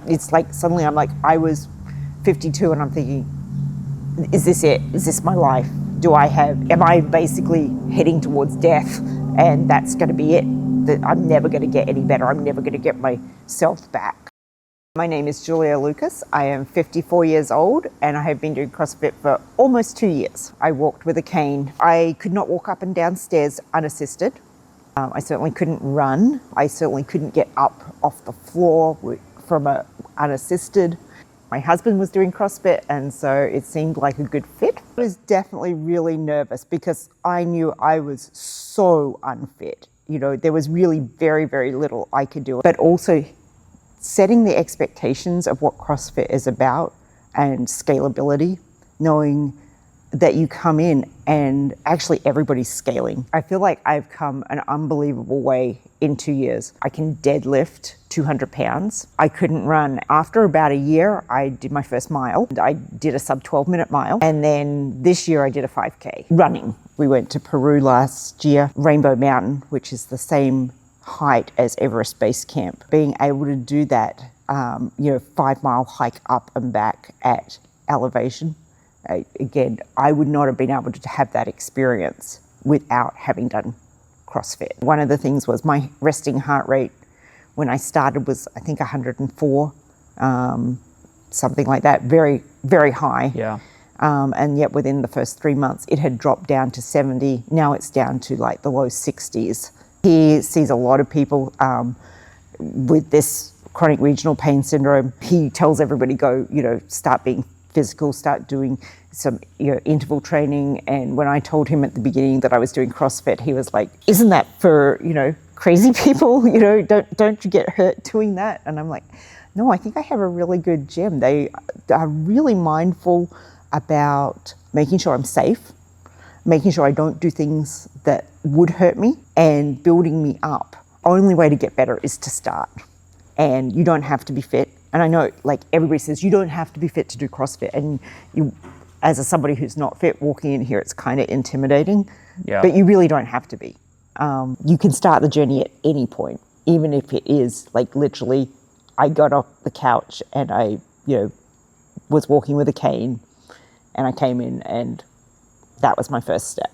It's like suddenly I'm like, I was 52 and I'm thinking, is this it? Is this my life? Am I basically heading towards death and that's going to be it? That I'm never going to get any better. I'm never going to get myself back. My name is Julia Lucas. I am 54 years old and I have been doing CrossFit for almost 2 years. I walked with a cane. I could not walk up and down stairs unassisted. I certainly couldn't run. I certainly couldn't get up off the floor from unassisted. My husband was doing CrossFit and so it seemed like a good fit. I was definitely really nervous because I knew I was so unfit. You know, there was really very, very little I could do. But also setting the expectations of what CrossFit is about and scalability, knowing that you come in and actually everybody's scaling. I feel like I've come an unbelievable way in 2 years. I can deadlift 200 pounds. I couldn't run. After about a year, I did my first mile. I did a sub 12-minute mile. And then this year I did a 5K running. We went to Peru last year, Rainbow Mountain, which is the same height as Everest Base Camp. Being able to do that, 5-mile hike up and back at elevation. Again, I would not have been able to have that experience without having done CrossFit. One of the things was my resting heart rate when I started was, I think, 104, something like that, very, very high. Yeah. And yet within the first 3 months, it had dropped down to 70. Now it's down to like the low 60s. He sees a lot of people with this chronic regional pain syndrome. He tells everybody, start being physical, start doing some interval training. And when I told him at the beginning that I was doing CrossFit, he was like, isn't that for, crazy people? Don't you get hurt doing that? And I'm like, no, I think I have a really good gym. They are really mindful about making sure I'm safe, making sure I don't do things that would hurt me, and building me up. Only way to get better is to start. And you don't have to be fit. And I know, like, everybody says you don't have to be fit to do CrossFit. And you, as somebody who's not fit, walking in here, it's kind of intimidating. Yeah. But you really don't have to be. You can start the journey at any point, even if it is, like, literally, I got off the couch and I, was walking with a cane and I came in and that was my first step.